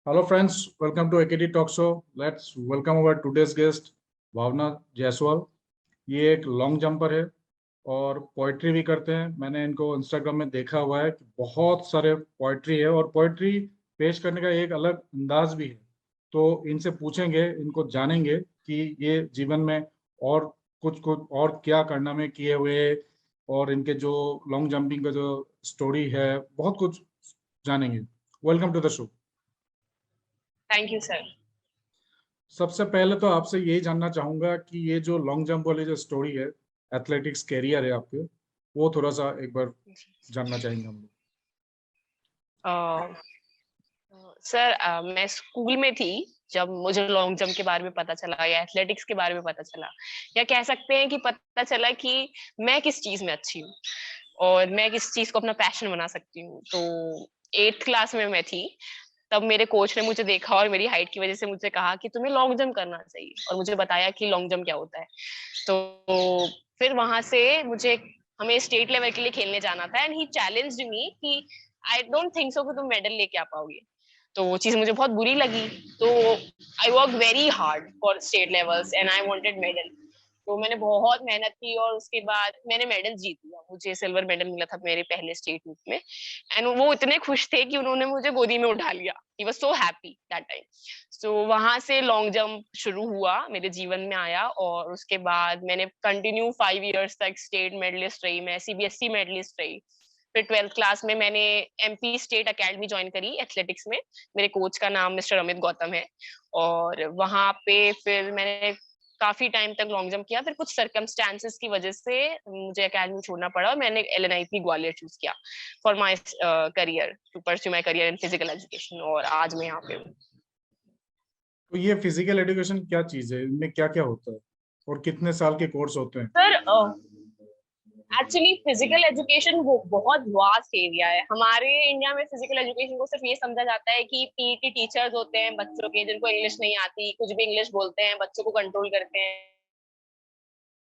Hello friends, welcome to AKT Talk Show. Let's welcome our today's guest, भावना जायसवाल। ये एक long jumper है और poetry भी करते हैं। मैंने इनको इंस्टाग्राम में देखा हुआ है कि बहुत सारे पोइट्री है और पोइट्री पेश करने का एक अलग अंदाज भी है। तो इनसे पूछेंगे, इनको जानेंगे कि ये जीवन में और कुछ कुछ और क्या करना में किए हुए, और इनके जो लॉन्ग जंपिंग का जो स्टोरी है, बहुत कुछ जानेंगे। Welcome to the show. Thank you sir. सबसे पहले तो आपसे यही जानना चाहूंगा कि ये जो लॉन्ग जंप वाली जो स्टोरी है, एथलेटिक्स कैरियर है आपके, वो थोड़ा सा एक बार जानना चाहेंगे हम लोग। सर मैं स्कूल में थी जब मुझे लॉन्ग जंप के बारे में पता चला या एथलेटिक्स के बारे में पता चला, या कह सकते हैं कि पता चला कि मैं किस चीज में अच्छी हूँ और मैं किस चीज को अपना पैशन बना सकती हूँ। तो 8th क्लास में मैं थी, तब मेरे कोच ने मुझे देखा और मेरी हाइट की वजह से मुझे कहा कि तुम्हें लॉन्ग जंप करना चाहिए, और मुझे बताया कि लॉन्ग जंप क्या होता है। तो फिर वहां से हमें स्टेट लेवल के लिए खेलने जाना था, एंड ही चैलेंज्ड मी कि आई डोंट थिंक सो कि तुम मेडल लेके आ पाओगे। तो वो चीज मुझे बहुत बुरी लगी। तो I work very hard for state levels and I wanted medal. तो मैंने बहुत मेहनत की और उसके बाद मैंने मेडल जीत लिया। मुझे सिल्वर मेडल मिला था मेरे पहले स्टेट मीट में, एंड वो इतने खुश थे कि उन्होंने मुझे गोदी में उठा लिया। He was so happy that time. So वहां से लॉन्ग जंप शुरू हुआ, मेरे जीवन में आया, और उसके बाद मैंने कंटिन्यू 5 इयर्स तक स्टेट मेडलिस्ट रही, मैं सीबीएसई मेडलिस्ट रही। फिर 12th क्लास में मैंने एमपी स्टेट एकेडमी ज्वाइन करी एथलेटिक्स में। मेरे कोच का नाम मिस्टर अमित गौतम है, और वहां पे फिर मैंने काफी टाइम तक लॉन्ग जंप किया। फिर कुछ सर्कमस्टांसेस की वजह से मुझे एकेडमी छोड़ना पड़ा और मैंने एलएनआईपी ग्वालियर चूज किया for my career, to pursue my career in physical education, और आज मैं यहाँ पे हूँ। तो ये फिजिकल एजुकेशन क्या चीज है, इनमें क्या क्या होता है और कितने साल के कोर्स होते हैं? सर एक्चुअली फिजिकल एजुकेशन वो बहुत वास्ट एरिया है। हमारे इंडिया में फिजिकल एजुकेशन को सिर्फ ये समझा जाता है कि पीटी टीचर्स होते हैं बच्चों के, जिनको इंग्लिश नहीं आती, कुछ भी इंग्लिश बोलते हैं, बच्चों को कंट्रोल करते हैं।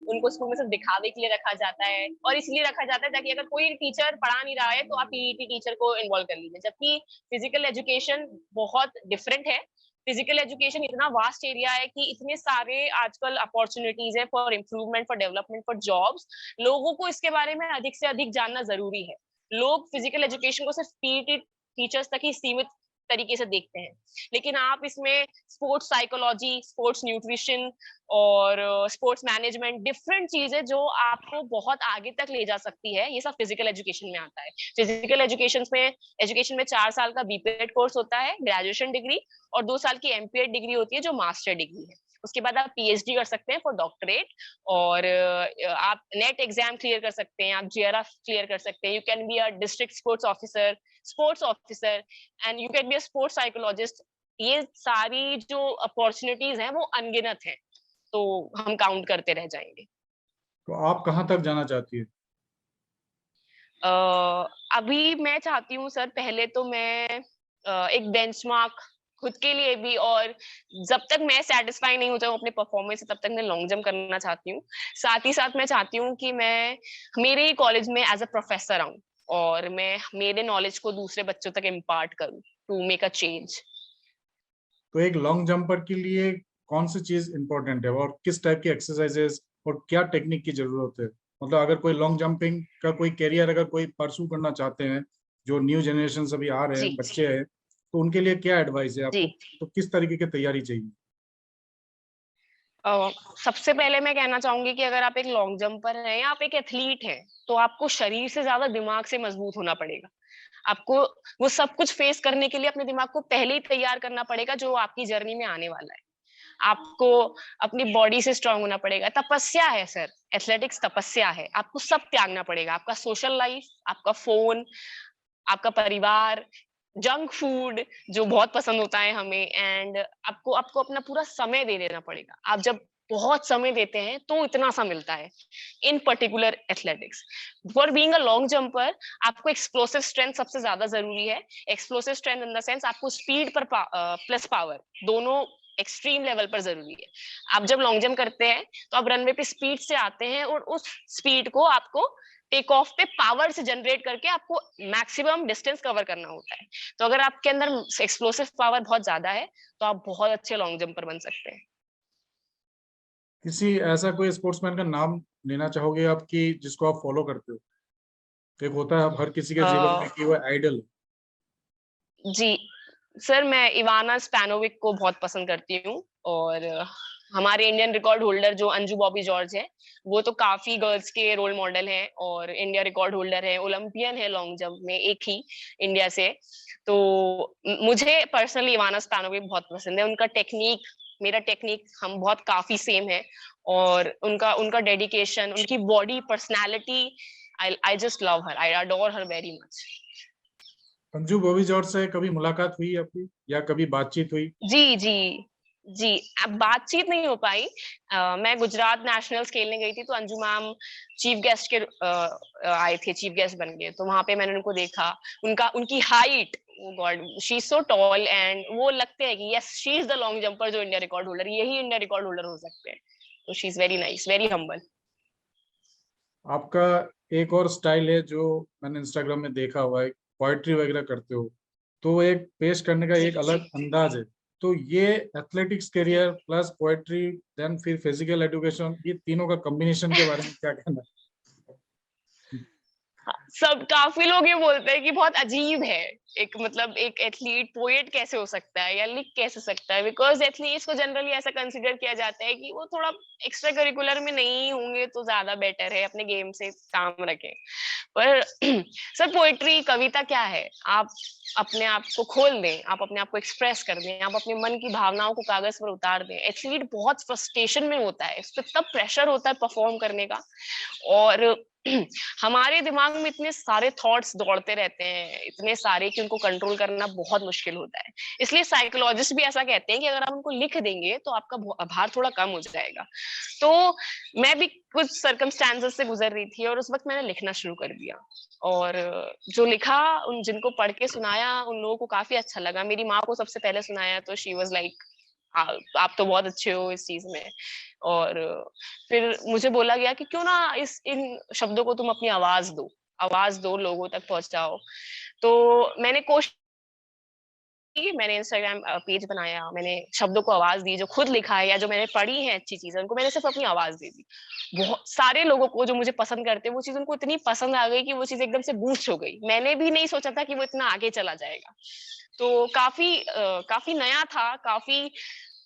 उनको स्कूल में सिर्फ दिखावे के लिए रखा जाता है, और इसलिए रखा जाता है ताकि अगर कोई टीचर पढ़ा नहीं रहा है तो आप पीटी टीचर को इन्वॉल्व कर लीजिए। जबकि फिजिकल एजुकेशन बहुत डिफरेंट है। फिजिकल एजुकेशन इतना वास्ट एरिया है कि इतने सारे आजकल अपॉर्चुनिटीज है for improvement, for development, for jobs. लोगों को इसके बारे में अधिक से अधिक जानना जरूरी है। लोग फिजिकल एजुकेशन को सिर्फ पीटी टीचर्स तक ही सीमित तरीके से देखते हैं, लेकिन आप इसमें स्पोर्ट्स साइकोलॉजी, स्पोर्ट्स न्यूट्रिशन और स्पोर्ट्स मैनेजमेंट, डिफरेंट चीजें जो आपको बहुत आगे तक ले जा सकती है, ये सब फिजिकल एजुकेशन में आता है। फिजिकल एजुकेशन में 4 साल का बीपीएड कोर्स होता है, ग्रेजुएशन डिग्री, और 2 साल की एमपीएड डिग्री होती है जो मास्टर डिग्री है। उसके बाद आप पीएचडी कर सकते हैं फॉर डॉक्टरेट, और आप नेट एग्जाम क्लियर कर सकते हैं, आप जीआरएफ क्लियर कर सकते हैं। You can be a district sports officer, and you can be a sports psychologist. ये सारी जो अपॉर्चुनिटीज हैं वो अनगिनत हैं, तो हम काउंट करते रह जाएंगे। तो आप कहाँ तक जाना चाहती है? अभी मैं चाहती हूँ सर, पहले तो मैं एक बेंचमार्क खुद के लिए भी, और जब तक मैं सेटिस्फाई नहीं हो जाऊँ अपने परफॉर्मेंस से, तब तक मैं लॉन्ग जंप करना चाहती हूँ। साथ ही साथ मैं चाहती हूँ कि मैं मेरे ही कॉलेज में एज अ प्रोफेसर आऊँ और मैं मेरे नॉलेज को दूसरे बच्चों तक इम्पार्ट करूँ टू मेक अ चेंज। तो एक लॉन्ग जंपर के लिए कौन सी चीज इंपॉर्टेंट है और किस टाइप की एक्सरसाइजेस और क्या टेक्निक की जरूरत है? मतलब अगर कोई लॉन्ग जंपिंग का कोई कैरियर अगर कोई परसू करना चाहते हैं, जो न्यू जनरेशन अभी आ रहे हैं, जी बच्चे हैं, तो उनके लिए क्या एडवाइस है जी। आपको? तो किस तरीके की तैयारी चाहिए? सबसे पहले मैं कहना चाहूंगी कि अगर आप एक लॉन्ग जंपर हैं या आप एक एथलीट हैं, तो आपको शरीर से ज्यादा दिमाग से मजबूत होना पड़ेगा। आपको वो सब कुछ फेस करने के लिए अपने दिमाग को पहले ही तैयार करना पड़ेगा जो आपकी जर्नी में आने वाला है। आपको अपनी बॉडी से स्ट्रांग होना पड़ेगा। तपस्या है सर, एथलेटिक्स तपस्या है। आपको सब त्यागना पड़ेगा, आपका सोशल लाइफ, आपका फोन, आपका परिवार, जंक फूड जो बहुत पसंद होता है हमें, एंड आपको आपको अपना पूरा समय दे देना पड़ेगा। आप जब बहुत समय देते हैं तो इतना सा मिलता है इन particular athletics. For being a long jumper आपको एक्सप्लोसिव स्ट्रेंथ सबसे ज्यादा जरूरी है। Explosive strength in the sense आपको स्पीड पर प्लस पावर दोनों एक्सट्रीम लेवल पर जरूरी है। आप जब लॉन्ग जंप करते हैं तो आप रनवे पे स्पीड से आते हैं और उस स्पीड को आपको टेक ऑफ पे पावर से जनरेट करके आपको मैक्सिमम डिस्टेंस कवर करना होता है। तो अगर आपके अंदर एक्सप्लोसिव पावर बहुत ज्यादा है तो आप बहुत अच्छे लॉन्ग जंपर बन सकते हैं। किसी ऐसा कोई स्पोर्ट्समैन का नाम लेना चाहोगे आप कि जिसको आप फॉलो करते हो? एक होता है हर किसी के जीवन में कि वो आइडल है। जी सर, मैं इवाना स्पैनोविक को बहुत पसंद करती हूँ। और हमारे इंडियन रिकॉर्ड होल्डर जो अंजू बॉबी जॉर्ज है, वो तो काफी गर्ल्स के रोल मॉडल हैं और इंडिया रिकॉर्ड होल्डर है, ओलंपियन है लॉन्ग जंप में एक ही इंडिया से। तो मुझे पर्सनली इवाना स्पैनोविक बहुत पसंद है। उनका टेक्निक, मेरा टेक्निक, हम बहुत काफी सेम है। और उनका उनका डेडिकेशन, उनकी body personality, I just love her, I adore her very much. Anju Bobby George से कभी मुलाकात हुई आपकी या कभी बातचीत हुई? जी जी जी, अब बातचीत नहीं हो पाई। मैं गुजरात नेशनल्स खेलने गई थी तो अंजू मैम चीफ गेस्ट के आए थे, चीफ गेस्ट बन गए, तो वहां पे मैंने उनको देखा। उनकी height, God, she is so tall and वो लगते हैं कि yes she is the long jumper जो इंडिया रिकॉर्ड होल्डर, यही इंडिया रिकॉर्ड होल्डर हो सकते हैं। तो she is very nice, very humble. आपका एक और स्टाइल है जो मैंने इंस्टाग्राम में देखा हुआ है, पोएट्री वगैरह करते हो, तो वो एक पेश करने का जी एक जी। अलग अंदाज है। तो ये athletics career plus poetry then फिर फिजिकल एजुकेशन, ये तीनों का कॉम्बिनेशन के बारे में क्या कहना है? हाँ, सब काफी लोग ये बोलते हैं कि बहुत अजीब है, एक मतलब एक एथलीट पोएट कैसे हो सकता है या लिख कैसे सकता है, बिकॉज एथलीट्स को जनरली ऐसा कंसिडर किया जाता है कि वो थोड़ा एक्स्ट्रा करिकुलर में नहीं होंगे तो ज्यादा बेटर है, अपने गेम से काम रखें। पर सर पोएट्री, कविता क्या है? आप अपने आप को खोल दें, आप अपने आप को एक्सप्रेस कर दें, आप अपने मन की भावनाओं को कागज पर उतार दें। एथलीट बहुत फ्रस्ट्रेशन में होता है, उस पर तब प्रेशर होता है परफॉर्म करने का। और हमारे दिमाग में इतने सारे थॉट्स दौड़ते रहते हैं, इतने सारे, कि उनको कंट्रोल करना बहुत मुश्किल होता है। इसलिए साइकोलॉजिस्ट भी ऐसा कहते हैं कि अगर आप उनको लिख देंगे तो आपका भार थोड़ा कम हो जाएगा। तो मैं भी कुछ सर्कमस्टेंसेस से गुजर रही थी और उस वक्त मैंने लिखना शुरू कर दिया। और जो लिखा, उन जिनको पढ़ के सुनाया, उन लोगों को काफी अच्छा लगा। मेरी माँ को सबसे पहले सुनाया तो शी वाज लाइक, आप तो बहुत अच्छे हो इस चीज में। और फिर मुझे बोला गया कि क्यों ना इन शब्दों को तुम अपनी आवाज दो, लोगों तक पहुंचाओ। तो मैंने कोशिश की, मैंने इंस्टाग्राम पेज बनाया, मैंने शब्दों को आवाज दी, जो खुद लिखा है या जो मैंने पढ़ी है अच्छी चीजें, उनको मैंने सिर्फ अपनी आवाज दे दी। बहुत सारे लोगों को जो मुझे पसंद करते हैं, वो चीज उनको इतनी पसंद आ गई कि वो चीज एकदम से बूस्ट हो गई। मैंने भी नहीं सोचा था कि वो इतना आगे चला जाएगा। तो काफी नया था, काफी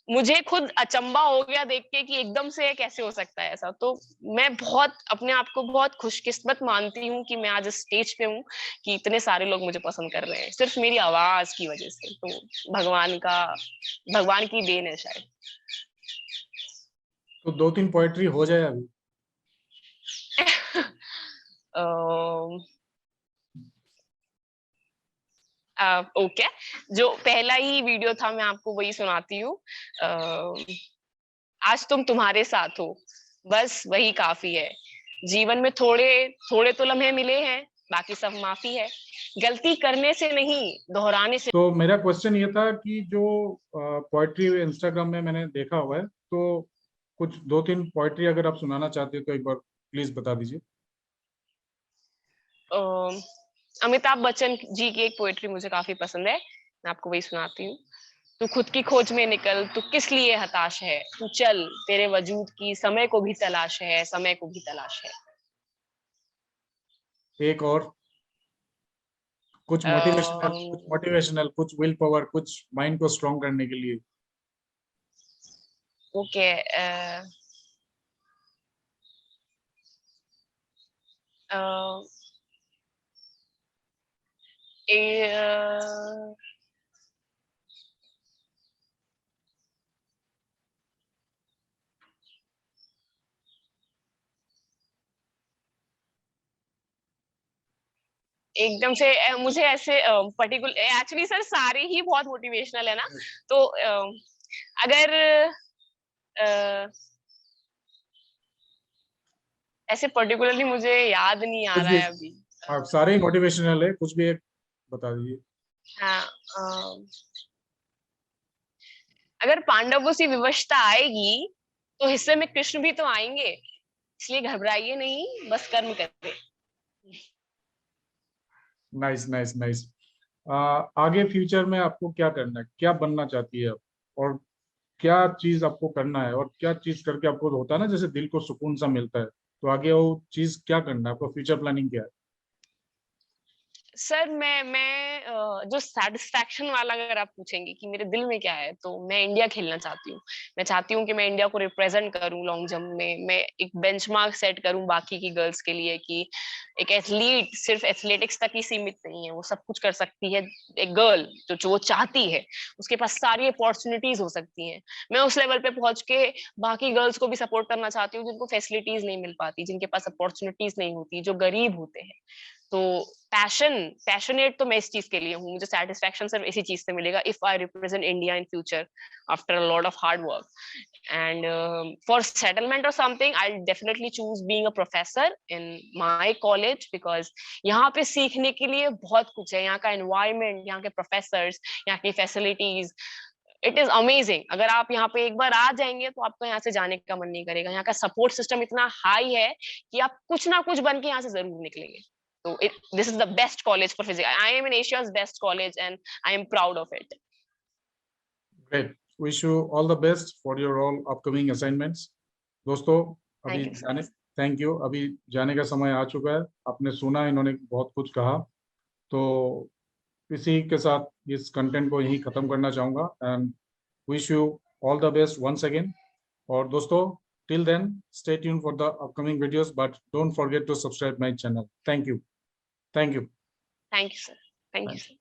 मुझे खुद अचंबा हो गया देख के कि एकदम से कैसे हो सकता है ऐसा। तो मैं बहुत अपने आप को बहुत खुशकिस्मत मानती हूँ कि मैं आज इस स्टेज पे हूँ, कि इतने सारे लोग मुझे पसंद कर रहे हैं सिर्फ मेरी आवाज की वजह से। तो भगवान की देन है शायद। तो दो तीन पोएट्री हो जाए अभी। ओके, जो पहला ही वीडियो था मैं आपको वही सुनाती हूँ। आज तुम तुम्हारे साथ हो, बस वही काफी है। जीवन में थोड़े थोड़े तो लम्हे मिले हैं, बाकी सब माफी है। गलती करने से नहीं, दोहराने से। तो मेरा क्वेश्चन ये था कि जो पोएट्री इंस्टाग्राम में मैंने देखा हुआ है, तो कुछ दो तीन पोएट्री अगर आप सुनाना चाहते हो तो एक बार प्लीज बता दीजिए। अमिताभ बच्चन जी की एक पोएट्री मुझे काफी पसंद है, मैं आपको वही सुनाती हूँ। तू खुद की खोज में निकल, तू किस लिए हताश है, तू चल, तेरे वजूद की समय को भी तलाश है, समय को भी तलाश है। एक और कुछ विल पावर, कुछ माइंड को स्ट्रॉन्ग करने के लिए। ओके, एकदम से मुझे ऐसे पर्टिकुलर, एक्चुअली सर सारे ही बहुत मोटिवेशनल है ना। तो अगर अ, ऐसे पर्टिकुलरली मुझे याद नहीं आ कुछ रहा भी, है अभी। आप सारे ही मोटिवेशनल है, कुछ भी एक बता दीजिए। हाँ, अगर पांडवों से विवशता आएगी तो हिस्से में कृष्ण भी तो आएंगे, इसलिए घबराइए नहीं, बस कर्म करें। Nice nice nice. आगे फ्यूचर में आपको क्या करना है, क्या बनना चाहती है आप, और क्या चीज आपको करना है, और क्या चीज करके आपको होता है ना जैसे दिल को सुकून सा मिलता है, तो आगे वो चीज क्या करना है, आपका फ्यूचर प्लानिंग क्या है? सर जो सेटिस्फैक्शन वाला अगर आप पूछेंगे कि मेरे दिल में क्या है, तो मैं इंडिया खेलना चाहती हूँ। मैं चाहती हूँ कि मैं इंडिया को रिप्रेजेंट करूँ लॉन्ग जंप में, मैं एक बेंचमार्क सेट करूँ बाकी की गर्ल्स के लिए कि एक एथलीट सिर्फ एथलेटिक्स तक ही सीमित नहीं है, वो सब कुछ कर सकती है। एक गर्ल जो वो चाहती है, उसके पास सारी अपॉर्चुनिटीज हो सकती हैं। मैं उस लेवल पे पहुंच के बाकी गर्ल्स को भी सपोर्ट करना चाहती हूँ जिनको फैसिलिटीज नहीं मिल पाती, जिनके पास अपॉर्चुनिटीज नहीं होती, जो गरीब होते हैं। तो पैशनेट तो मैं इस चीज के लिए हूँ, मुझे सेटिस्फेक्शन सिर्फ इसी चीज से मिलेगा if I represent India in future after a lot of hard work. And for settlement और something I definitely choose being a professor in my college, because यहाँ पे सीखने के लिए बहुत कुछ है। यहाँ का एनवायरमेंट, यहाँ के प्रोफेसर्स, यहाँ की फैसिलिटीज, इट इज अमेजिंग। अगर आप यहाँ पे एक बार आ जाएंगे तो आपको यहाँ से जाने का मन नहीं करेगा। यहाँ का सपोर्ट सिस्टम इतना हाई है कि आप कुछ ना कुछ बन के यहाँ से जरूर निकलेंगे। So this is the best college for physics. I am in Asia's best college and I am proud of it. Great, wish you all the best for your all upcoming assignments. दोस्तों अभी Thank you, sir. जाने, thank you, अभी जाने का समय आ चुका है। आपने सुना, इन्होंने बहुत कुछ कहा, तो इसी के साथ इस कंटेंट को यहीं खत्म करना चाहूंगा and wish you all the best once again. और दोस्तों, till then stay tune for the upcoming videos, but don't forget to subscribe my channel. Thank you, thank you. Thank you, sir. Thank you, sir.